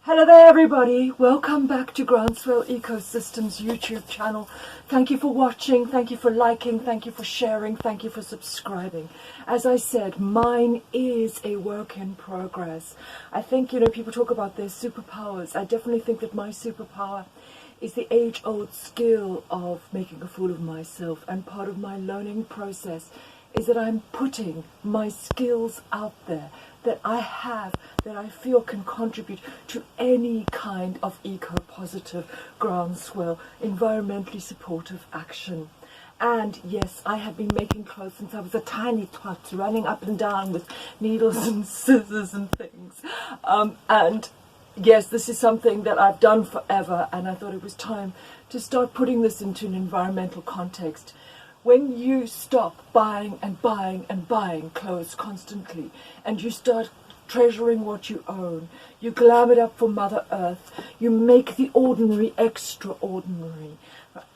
Hello there everybody, welcome back to Groundswell Ecosystems YouTube channel. Thank you for watching, thank you for liking, thank you for sharing, thank you for subscribing. As I said, mine is a work in progress. I think, people talk about their superpowers. I definitely think that my superpower is the age-old skill of making a fool of myself, and part of my learning process is that I'm putting my skills out there that I have, that I feel can contribute to any kind of eco-positive, groundswell, environmentally supportive action. And yes, I have been making clothes since I was a tiny twat, running up and down with needles and scissors and things. And yes, this is something that I've done forever, and I thought it was time to start putting this into an environmental context. When you stop buying and buying and buying clothes constantly, and you start treasuring what you own, you glam it up for Mother Earth, you make the ordinary extraordinary,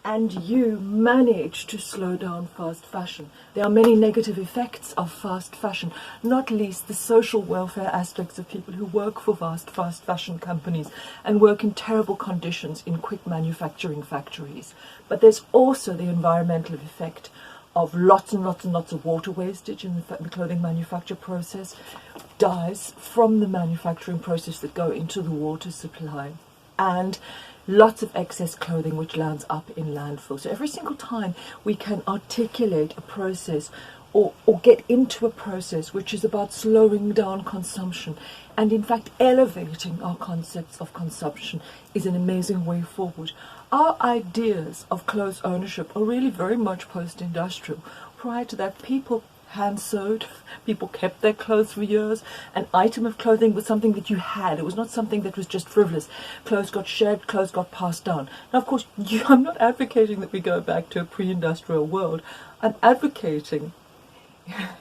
and you manage to slow down fast fashion. There are many negative effects of fast fashion, not least the social welfare aspects of people who work for fast fashion companies and work in terrible conditions in quick manufacturing factories. But there's also the environmental effect of lots and lots and lots of water wastage in the clothing manufacture process, dyes from the manufacturing process that go into the water supply, and lots of excess clothing which lands up in landfill. So every single time we can articulate a process or get into a process which is about slowing down consumption and in fact elevating our concepts of consumption is an amazing way forward. Our ideas of clothes ownership are really very much post-industrial. Prior to that, people hand-sewed, people kept their clothes for years. An item of clothing was something that you had. It was not something that was just frivolous. Clothes got shared, clothes got passed down. Now, of course, I'm not advocating that we go back to a pre-industrial world. I'm advocating,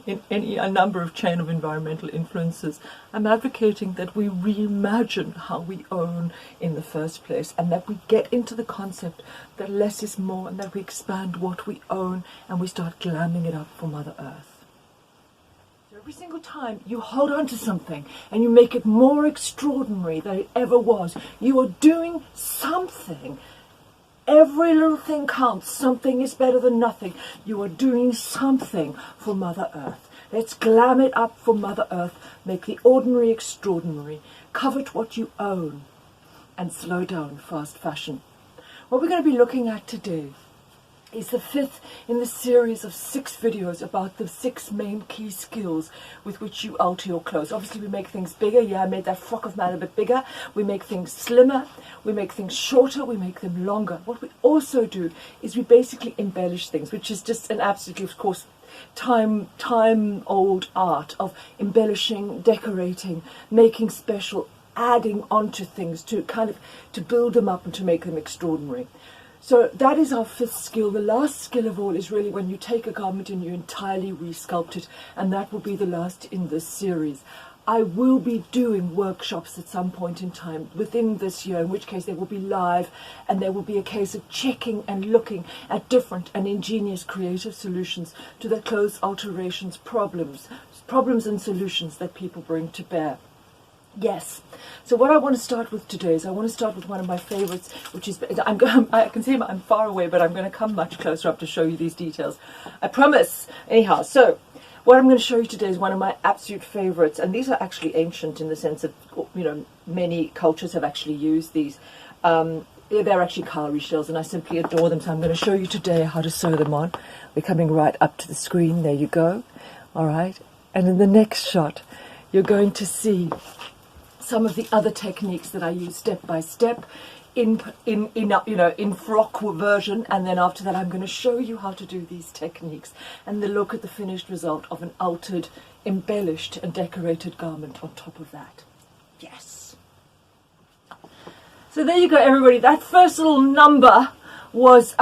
in a number of chain of environmental influences, I'm advocating that we reimagine how we own in the first place, and that we get into the concept that less is more, and that we expand what we own and we start glamming it up for Mother Earth. So every single time you hold on to something and you make it more extraordinary than it ever was, you are doing something. Every little thing counts. Something is better than nothing. You are doing something for Mother Earth. Let's glam it up for Mother Earth. Make the ordinary extraordinary. Covet what you own. And slow down fast fashion. What we're going to be looking at today is the fifth in the series of 6 videos about the 6 main key skills with which you alter your clothes. Obviously we make things bigger. Yeah, I made that frock of mine a bit bigger. We make things slimmer, we make things shorter, we make them longer. What we also do is we basically embellish things, which is just an absolutely, of course, time-old art of embellishing, decorating, making special, adding onto things to to build them up and to make them extraordinary. So that is our 5th skill. The last skill of all is really when you take a garment and you entirely resculpt it, and that will be the last in this series. I will be doing workshops at some point in time within this year, in which case they will be live, and there will be a case of checking and looking at different and ingenious creative solutions to the clothes alterations problems and solutions that people bring to bear. Yes, so what I want to start with today is I want to start with one of my favorites, which is, I can see I'm far away, but I'm going to come much closer up to show you these details. I promise. Anyhow, so what I'm going to show you today is one of my absolute favorites, and these are actually ancient in the sense of, many cultures have actually used these. They're actually cowrie shells, and I simply adore them, so I'm going to show you today how to sew them on. We're coming right up to the screen. There you go. All right, and in the next shot, you're going to see some of the other techniques that I use step by step in frock version, and then after that I'm going to show you how to do these techniques and then look at the finished result of an altered, embellished and decorated garment on top of that. Yes. So there you go everybody, that first little number was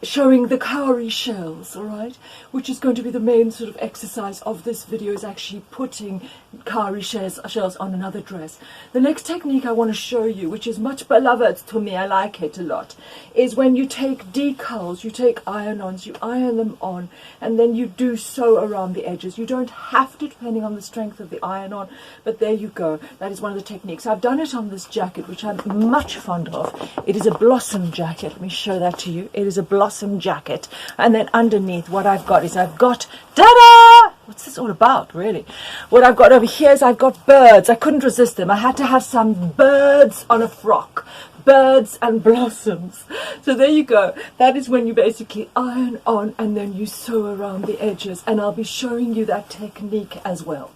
showing the cowrie shells, all right, which is going to be the main sort of exercise of this video, is actually putting cowrie shells on another dress. The next technique I want to show you, which is much beloved to me, I like it a lot, is when you take decals, you take iron-ons, you iron them on, and then you do sew around the edges. You don't have to, depending on the strength of the iron-on, but there you go. That is one of the techniques. I've done it on this jacket, which I'm much fond of. It is a blossom jacket. Let me show that to you. It is a blossom jacket, and then underneath what I've got is I've got ta-da! What's this all about, really? What I've got over here is I've got birds. I couldn't resist them. I had to have some birds on a frock. Birds and blossoms. So there you go. That is when you basically iron on and then you sew around the edges, and I'll be showing you that technique as well.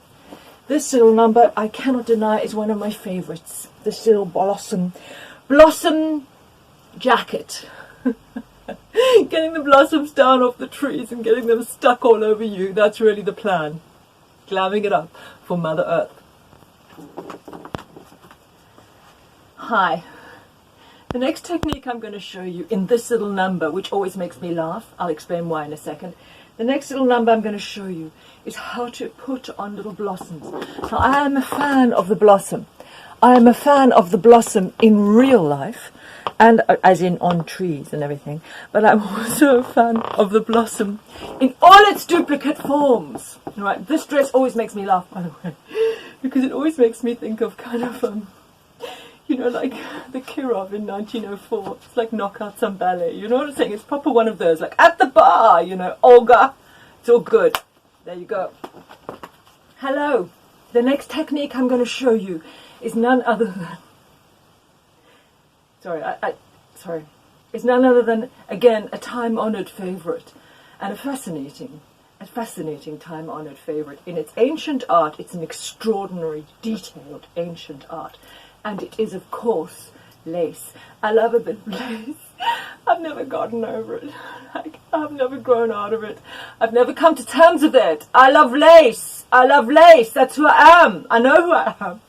This little number, I cannot deny, is one of my favorites. This little blossom jacket. Getting the blossoms down off the trees and getting them stuck all over you, that's really the plan. Glamming it up for Mother Earth. Hi. The next technique I'm going to show you in this little number, which always makes me laugh, I'll explain why in a second. The next little number I'm going to show you is how to put on little blossoms. Now, I am a fan of the blossom. I am a fan of the blossom in real life, and as in on trees and everything, but I'm also a fan of the blossom in all its duplicate forms. Right, this dress always makes me laugh, by the way, because it always makes me think of kind of you know, like the Kirov in 1904. It's like knock out some ballet. You know what I'm saying? It's proper one of those, like at the bar, you know, Olga. It's all good. There you go. Hello. The next technique I'm going to show you is none other than... Sorry. It's none other than, again, a time-honored favorite, and a fascinating time-honored favorite. In its ancient art, it's an extraordinary, detailed ancient art. And it is, of course, lace. I love a bit of lace. I've never gotten over it. I've never grown out of it. I've never come to terms with it. I love lace. I love lace. That's who I am. I know who I am.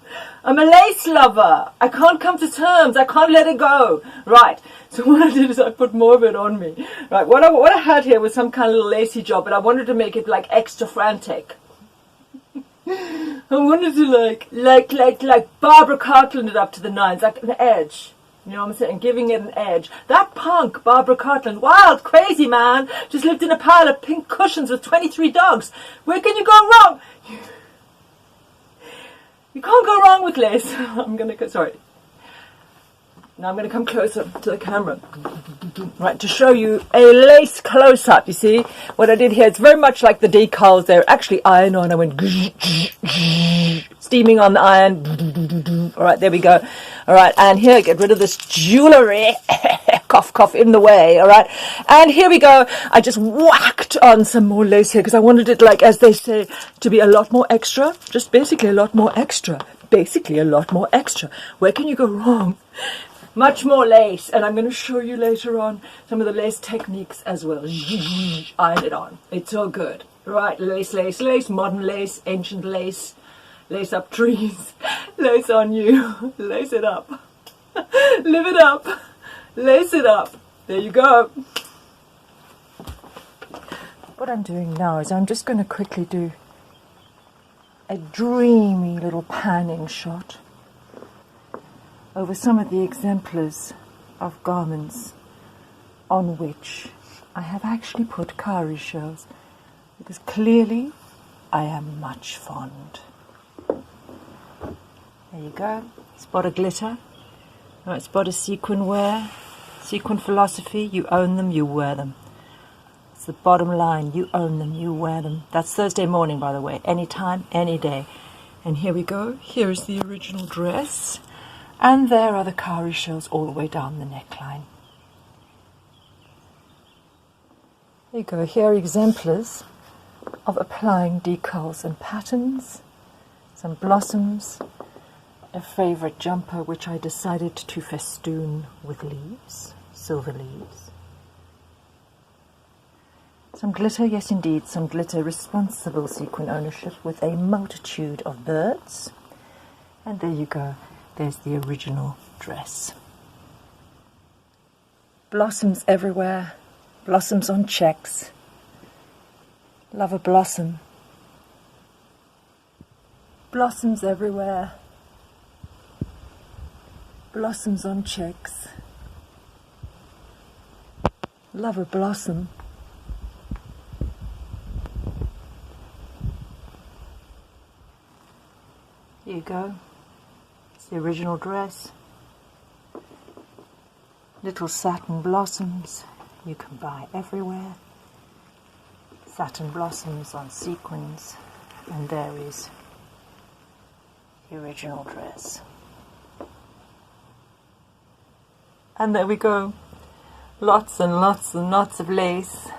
I'm a lace lover. I can't come to terms. I can't let it go. Right. So what I did is I put more of it on me. Right. What I had here was some kind of little lacy job, but I wanted to make it like extra frantic. I wanted to like Barbara Cartland it up to the nines, like an edge. You know what I'm saying? Giving it an edge. That punk, Barbara Cartland, wild, crazy man, just lived in a pile of pink cushions with 23 dogs. Where can you go wrong? You can't go wrong with lace. Sorry. Now I'm going to come closer to the camera, right, to show you a lace close-up. You see what I did here? It's very much like the decals. They're actually iron on. I went steaming on the iron. All right, there we go. All right, and here, get rid of this jewellery. Cough, cough, in the way. All right, and here we go. I just whacked on some more lace here because I wanted it, like, as they say, to be a lot more extra. Just basically a lot more extra. Basically a lot more extra. Where can you go wrong? Much more lace, and I'm going to show you later on some of the lace techniques as well. Iron it on. It's all good. Right, lace, lace, lace, modern lace, ancient lace, lace up trees, lace on you, lace it up, live it up, lace it up. There you go. What I'm doing now is I'm just going to quickly do a dreamy little panning shot over some of the exemplars of garments on which I have actually put cowrie shells, because clearly I am much fond. There you go. Spot a glitter. Right, spot a sequin wear. Sequin philosophy, you own them, you wear them. It's the bottom line, you own them, you wear them. That's Thursday morning, by the way, anytime, any day. And here we go. Here is the original dress. And there are the cowrie shells all the way down the neckline. There you go. Here are exemplars of applying decals and patterns, some blossoms, a favourite jumper which I decided to festoon with leaves, silver leaves. Some glitter, yes indeed, some glitter, responsible sequin ownership with a multitude of birds. And there you go. There's the original dress. Blossoms everywhere, blossoms on checks. Love a blossom. Blossoms everywhere, blossoms on checks. Love a blossom. Here you go. It's the original dress. Little satin blossoms you can buy everywhere. Satin blossoms on sequins, and there is the original dress. And there we go. Lots and lots and lots of lace.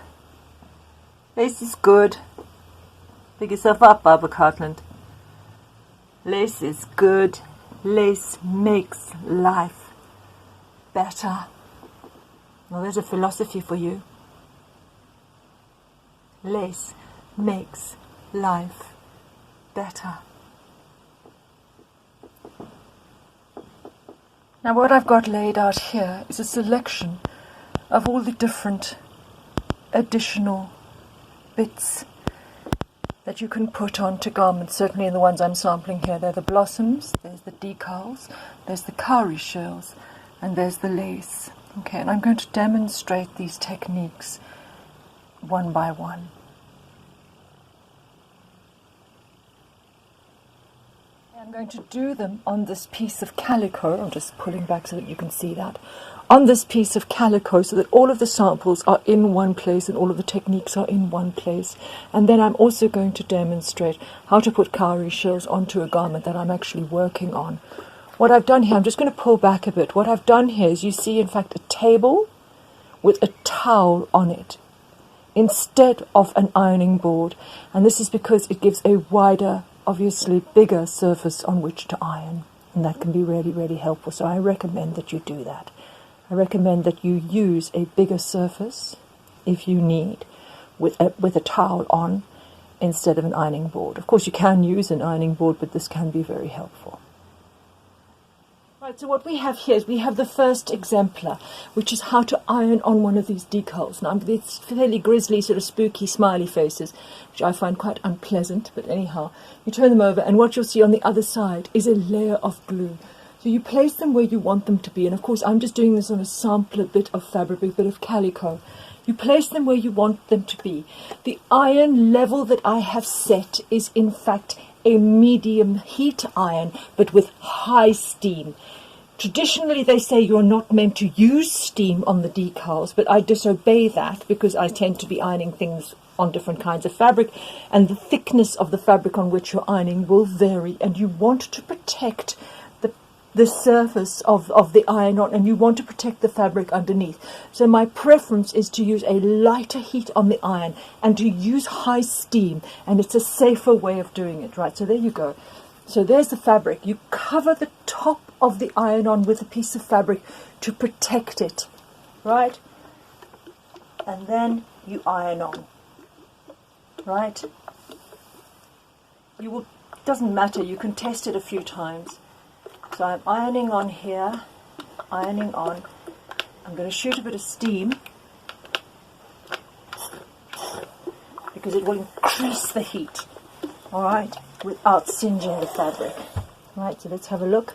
Lace is good. Pick yourself up, Barbara Cartland. Lace is good. Lace makes life better. Well, there's a philosophy for you. Lace makes life better. Now what I've got laid out here is a selection of all the different additional bits that you can put onto garments. Certainly in the ones I'm sampling here, there are the blossoms, there's the decals, there's the cowrie shells, and there's the lace. Okay, and I'm going to demonstrate these techniques one by one. I'm going to do them on this piece of calico. I'm just pulling back so that you can see that. On this piece of calico, so that all of the samples are in one place and all of the techniques are in one place. And then I'm also going to demonstrate how to put cowrie shells onto a garment that I'm actually working on. What I've done here, I'm just going to pull back a bit. What I've done here is you see, in fact, a table with a towel on it instead of an ironing board. And this is because it gives a wider, obviously bigger surface on which to iron, and that can be really, really helpful. So I recommend that you do that. I recommend that you use a bigger surface, if you need, with a towel on instead of an ironing board. Of course you can use an ironing board, but this can be very helpful. Right, so what we have here is we have the first exemplar, which is how to iron on one of these decals. Now, it's fairly grisly, sort of spooky smiley faces, which I find quite unpleasant, but anyhow, you turn them over, and what you'll see on the other side is a layer of glue. So you place them where you want them to be, and of course I'm just doing this on a sample bit of fabric, a bit of calico. You place them where you want them to be. The iron level that I have set is in fact a medium heat iron, but with high steam. Traditionally they say you're not meant to use steam on the decals, but I disobey that because I tend to be ironing things on different kinds of fabric, and the thickness of the fabric on which you're ironing will vary, and you want to protect the surface of the iron-on, and you want to protect the fabric underneath. So my preference is to use a lighter heat on the iron and to use high steam, and it's a safer way of doing it. Right, so there you go. So there's the fabric. You cover the top of the iron-on with a piece of fabric to protect it, right? And then you iron on, right? Doesn't matter, you can test it a few times. So I'm ironing on here, ironing on. I'm going to shoot a bit of steam because it will increase the heat, all right, without singeing the fabric. Right, so let's have a look.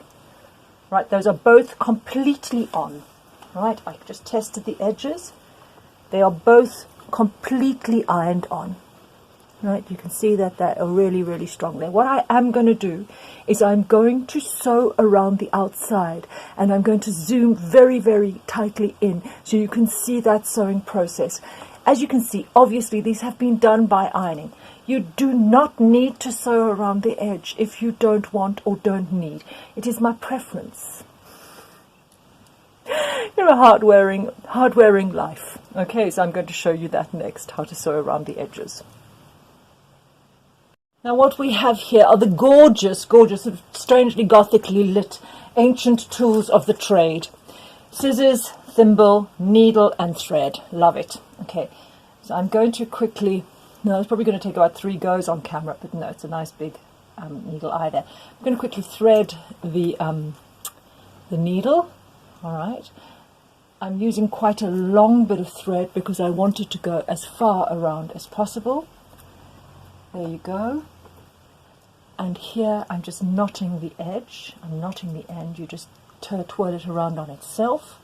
Right, those are both completely on. Right, I just tested the edges. They are both completely ironed on. Right, you can see that they are really, really strong there. What I am going to do is I'm going to sew around the outside, and I'm going to zoom very, very tightly in so you can see that sewing process. As you can see, obviously these have been done by ironing. You do not need to sew around the edge if you don't want or don't need. It is my preference. You're a hard-wearing life. Okay, so I'm going to show you that next, how to sew around the edges. Now what we have here are the gorgeous, gorgeous, sort of strangely gothically lit ancient tools of the trade. Scissors, thimble, needle and thread. Love it. Okay, so I'm going to quickly, no, it's probably going to take about 3 goes on camera, but no, it's a nice big needle eye there. I'm going to quickly thread the needle, all right. I'm using quite a long bit of thread because I want it to go as far around as possible. There you go. And here I'm just knotting the edge. I'm knotting the end. You just twirl it around on itself.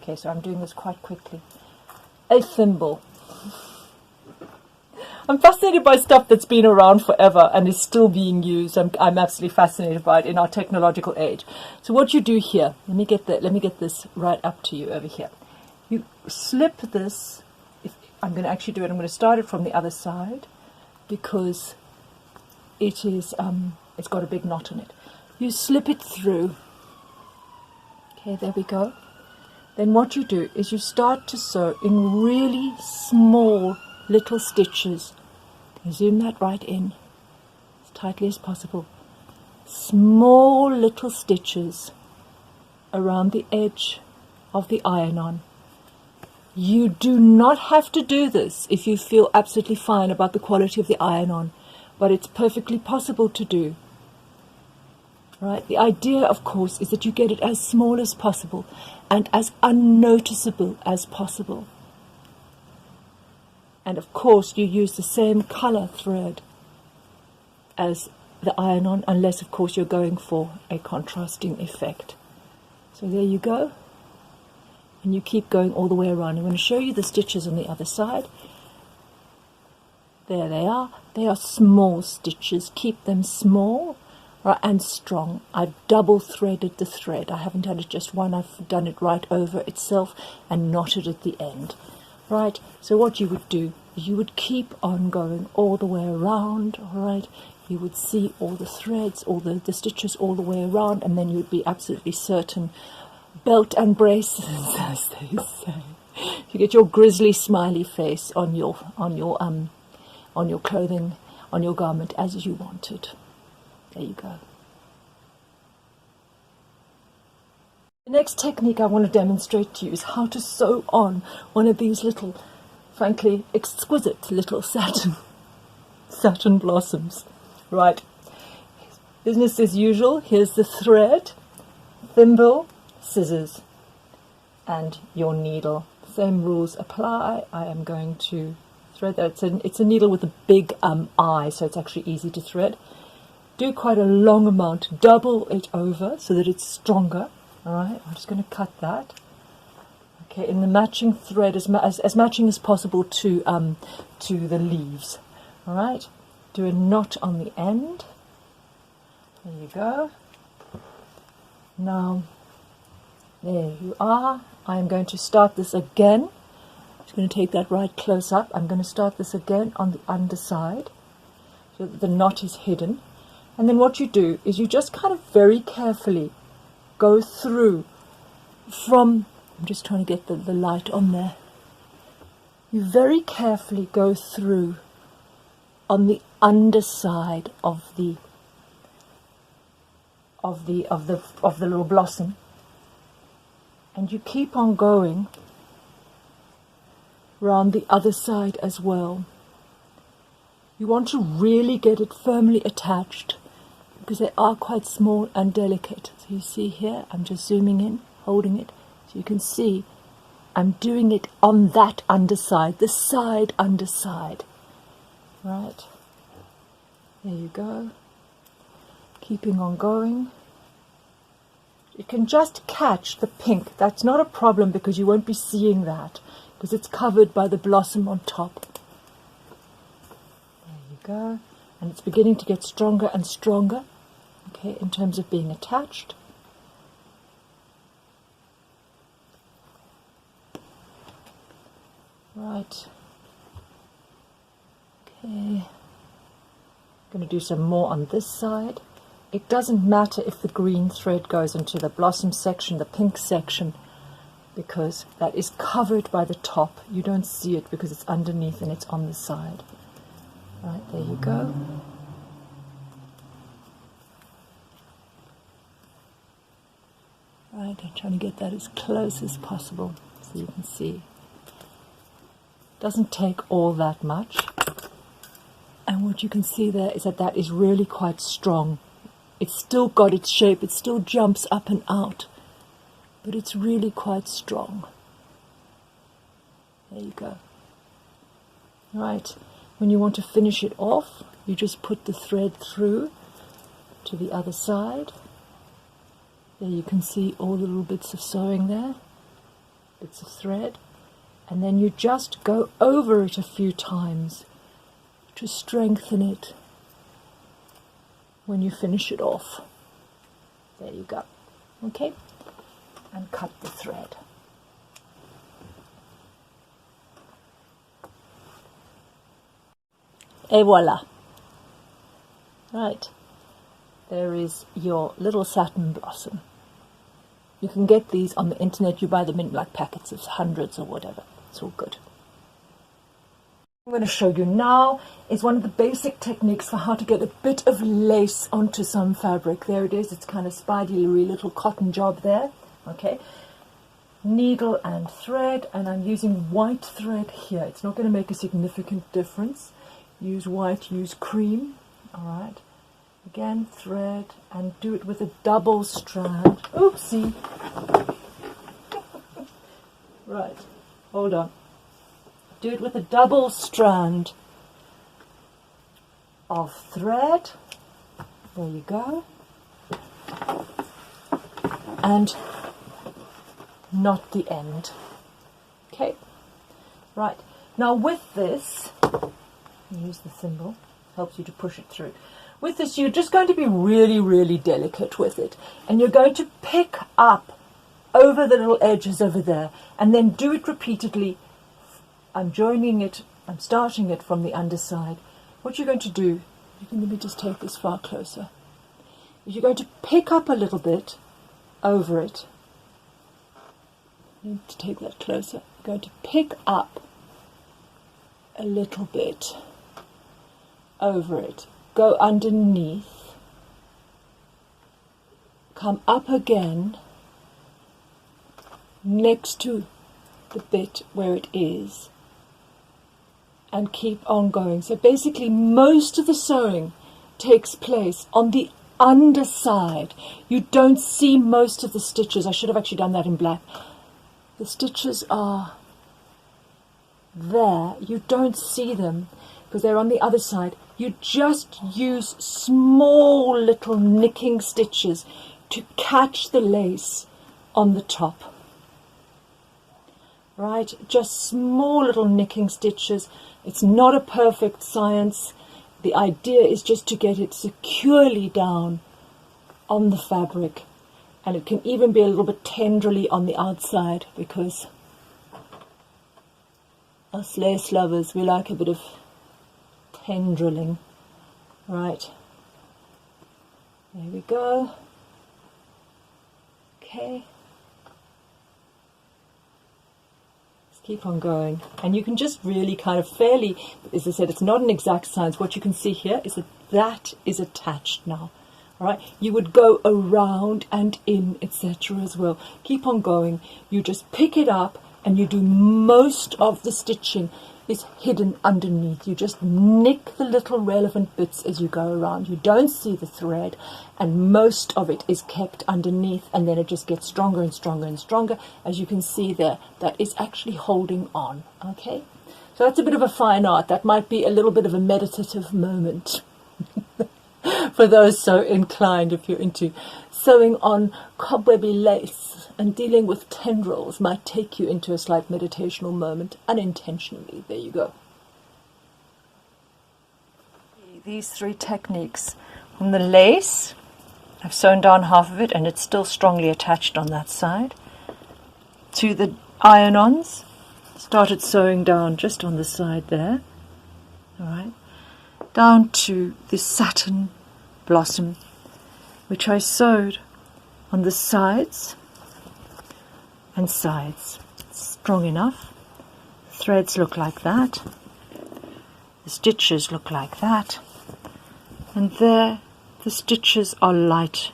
Okay, so I'm doing this quite quickly. A thimble. I'm fascinated by stuff that's been around forever and is still being used. I'm absolutely fascinated by it in our technological age. So what you do here, let me get this right up to you over here. You slip this. I'm going to actually do it. I'm going to start it from the other side because it is it's got a big knot in it. You slip it through. Okay, there we go. Then what you do is you start to sew in really small little stitches. Zoom that right in as tightly as possible. Small little stitches around the edge of the iron-on. You do not have to do this if you feel absolutely fine about the quality of the iron-on, but it's perfectly possible to do. Right? The idea, of course, is that you get it as small as possible and as unnoticeable as possible. And of course you use the same color thread as the iron-on, unless of course you're going for a contrasting effect. So there you go. And you keep going all the way around. I'm going to show you the stitches on the other side. There they are. They are small stitches. Keep them small, right, and strong. I've double threaded the thread. I haven't done it just one. I've done it right over itself and knotted at the end. Right, so what you would do is you would keep on going all the way around, all right? You would see all the threads, all the stitches all the way around, and then you would be absolutely certain. Belt and braces, as they say. You get your grizzly smiley face on your clothing, on your garment as you wanted. There you go. The next technique I want to demonstrate to you is how to sew on one of these little, frankly, exquisite little satin blossoms. Right. Business as usual. Here's the thread, thimble, scissors, and your needle. Same rules apply. I am going to thread that. It's a needle with a big eye, so it's actually easy to thread. Do quite a long amount. Double it over so that it's stronger. All right, I'm just going to cut that. Okay, in the matching thread, as matching as possible to the leaves. All right, do a knot on the end. There you go. Now, there you are. I am going to start this again. I'm just going to take that right close up. I'm going to start this again on the underside so that the knot is hidden. And then what you do is you just kind of very carefully go through from, I'm just trying to get the light on there. You very carefully go through on the underside of the little blossom, and you keep on going round the other side as well. You want to really get it firmly attached because they are quite small and delicate. So you see here, I'm just zooming in, holding it, so you can see I'm doing it on that underside, the side underside. Right, there you go. Keeping on going. You can just catch the pink. That's not a problem because you won't be seeing that because it's covered by the blossom on top. There you go. And it's beginning to get stronger and stronger, okay, in terms of being attached. Right. Okay. I'm going to do some more on this side. It doesn't matter if the green thread goes into the blossom section, the pink section, because that is covered by the top. You don't see it because it's underneath and it's on the side. Right, there you go. Right, I'm trying to get that as close as possible so you can see. Doesn't take all that much. And what you can see there is that that is really quite strong. It's still got its shape, it still jumps up and out, but it's really quite strong. There you go. Right, when you want to finish it off, you just put the thread through to the other side. There you can see all the little bits of sewing there, bits of thread, and then you just go over it a few times to strengthen it when you finish it off. There you go. Okay, and cut the thread. Et voila. Right, there is your little satin blossom. You can get these on the internet. You buy them in like packets of hundreds or whatever. It's all good. What I'm going to show you now is one of the basic techniques for how to get a bit of lace onto some fabric. There it is. It's kind of spidery little cotton job there. Okay. Needle and thread, and I'm using white thread here. It's not going to make a significant difference. Use white, use cream. All right. Again, thread, and do it with a double strand. Oopsie. Right. Hold on. Do it with a double strand of thread. There you go. And knot the end. Okay. Right. Now with this, use the thimble, helps you to push it through. With this, you're just going to be really, really delicate with it. And you're going to pick up over the little edges over there, and then do it repeatedly. I'm joining it, I'm starting it from the underside. What you're going to do, let me just take this far closer. You're going to pick up a little bit over it. I need to take that closer. You're going to pick up a little bit over it. Go underneath. Come up again next to the bit where it is. And keep on going. So basically most of the sewing takes place on the underside. You don't see most of the stitches. I should have actually done that in black. The stitches are there. You don't see them because they're on the other side. You just use small little nicking stitches to catch the lace on the top. Right? Just small little nicking stitches. It's not a perfect science. The idea is just to get it securely down on the fabric. And it can even be a little bit tenderly on the outside, because us lace lovers, we like a bit of tendriling. Right. There we go. Okay. Keep on going, and you can just really kind of fairly, as I said, it's not an exact science. What you can see here is that that is attached now. All right, you would go around and in, etc. as well. Keep on going. You just pick it up, and you do most of the stitching is hidden underneath. You just nick the little relevant bits as you go around. You don't see the thread, and most of it is kept underneath, and then it just gets stronger and stronger and stronger. As you can see there, that is actually holding on. Okay, so that's a bit of a fine art. That might be a little bit of a meditative moment for those so inclined. If you're into sewing on cobwebby lace and dealing with tendrils, might take you into a slight meditational moment unintentionally. There you go. These three techniques. On the lace, I've sewn down half of it and it's still strongly attached on that side. To the iron-ons, started sewing down just on the side there. All right, down to the satin blossom, which I sewed on the sides and sides. Strong enough. Threads look like that. The stitches look like that. And there the stitches are light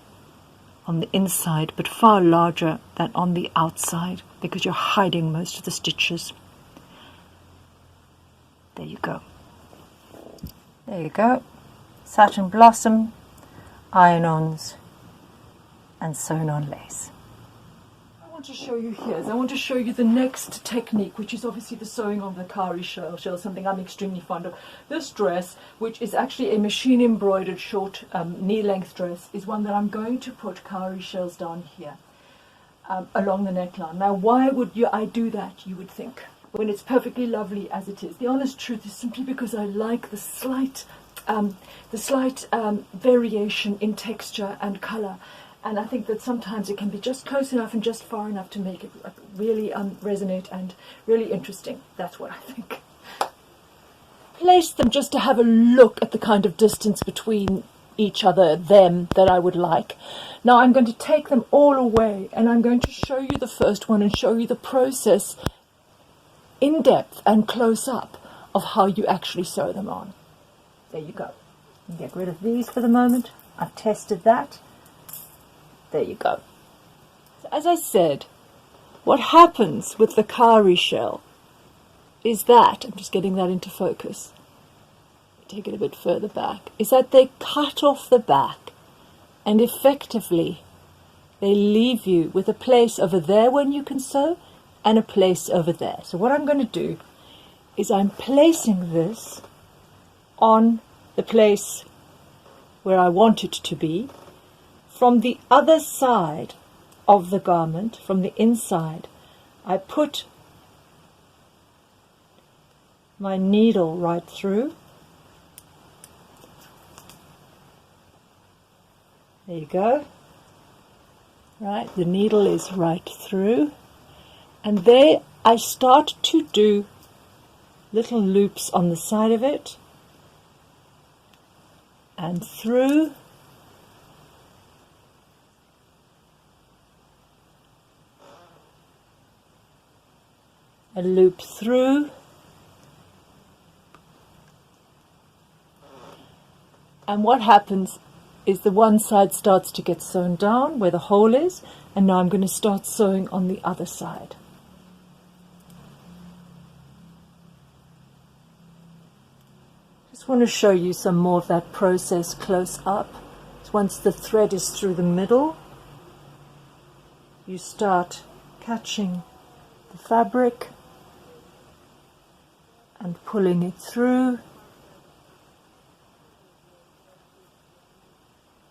on the inside, but far larger than on the outside, because you're hiding most of the stitches. There you go. There you go. Satin blossom, iron-ons, and sewn on lace. to show you here is I want to show you the next technique, which is obviously the sewing on the Kari shell, something I'm extremely fond of. This dress, which is actually a machine embroidered short knee length dress, is one that I'm going to put Kari shells down here along the neckline. Now, why would I do that, you would think, when it's perfectly lovely as it is? The honest truth is simply because I like the slight variation in texture and colour. And I think that sometimes it can be just close enough and just far enough to make it really resonate and really interesting. That's what I think. Place them just to have a look at the kind of distance between each other, them, that I would like. Now I'm going to take them all away and I'm going to show you the first one and show you the process in depth and close up of how you actually sew them on. There you go. Get rid of these for the moment. I've tested that. There you go. So as I said, what happens with the Kari shell is that, I'm just getting that into focus, take it a bit further back, is that they cut off the back and effectively they leave you with a place over there when you can sew and a place over there. So what I'm going to do is I'm placing this on the place where I want it to be. From the other side of the garment, from the inside, I put my needle right through. There you go. Right, the needle is right through. And there I start to do little loops on the side of it and through. A loop through, and what happens is the one side starts to get sewn down where the hole is, and now I'm going to start sewing on the other side. Just want to show you some more of that process close up. So once the thread is through the middle, you start catching the fabric and pulling it through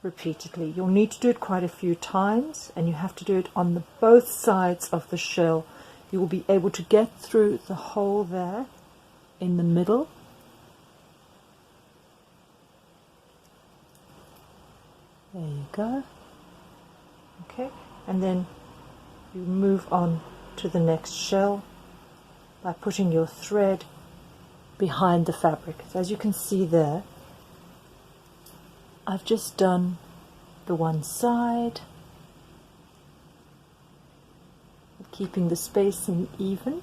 repeatedly. You'll need to do it quite a few times, and you have to do it on both sides of the shell. You will be able to get through the hole there in the middle. There you go. Okay, and then you move on to the next shell by putting your thread behind the fabric. So as you can see there, I've just done the one side, keeping the spacing even,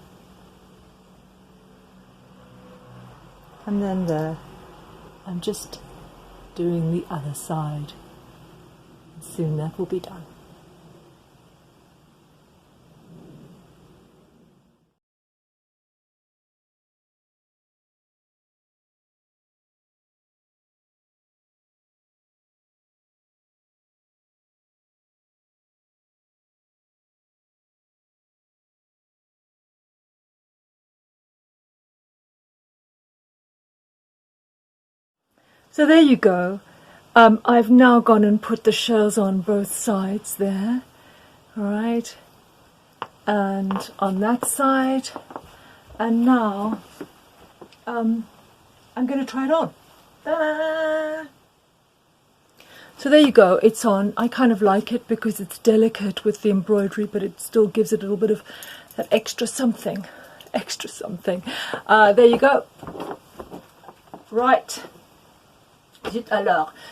and then there I'm just doing the other side, and soon that will be done. So there you go. I've now gone and put the shells on both sides there, all right, and on that side, and now I'm going to try it on. Ta-da! So there you go, it's on. I kind of like it because it's delicate with the embroidery, but it still gives it a little bit of that extra something, there you go. Right.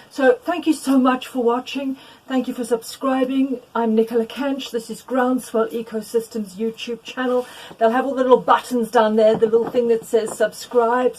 So thank you so much for watching. Thank you for subscribing. I'm Nicola Kench. This is Groundswell Ecosystems YouTube channel. They'll have all the little buttons down there, the little thing that says subscribe.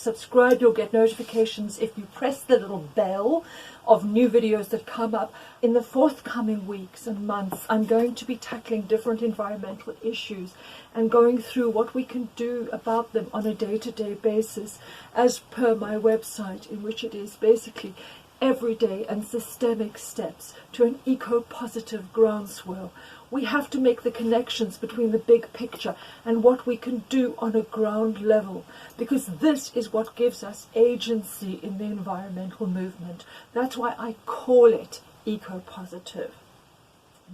You'll get notifications if you press the little bell of new videos that come up. In the forthcoming weeks and months, I'm going to be tackling different environmental issues and going through what we can do about them on a day-to-day basis, as per my website, in which it is basically everyday and systemic steps to an eco-positive groundswell, We have to make the connections between the big picture and what we can do on a ground level, because this is what gives us agency in the environmental movement. That's why I call it eco-positive.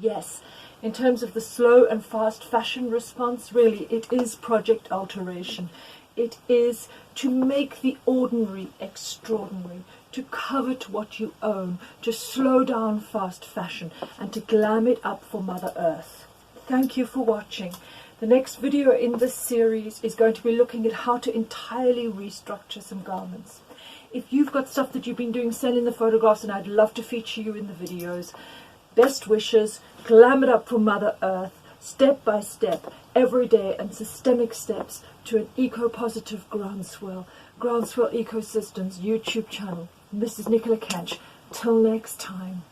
Yes, in terms of the slow and fast fashion response, really it is project alteration. It is to make the ordinary extraordinary, to covet what you own, to slow down fast fashion, and to glam it up for Mother Earth. Thank you for watching. The next video in this series is going to be looking at how to entirely restructure some garments. If you've got stuff that you've been doing, send in the photographs and I'd love to feature you in the videos. Best wishes, glam it up for Mother Earth, step by step, every day, and systemic steps to an eco-positive Groundswell Ecosystems YouTube channel. And this is Nicola Catch. Till next time.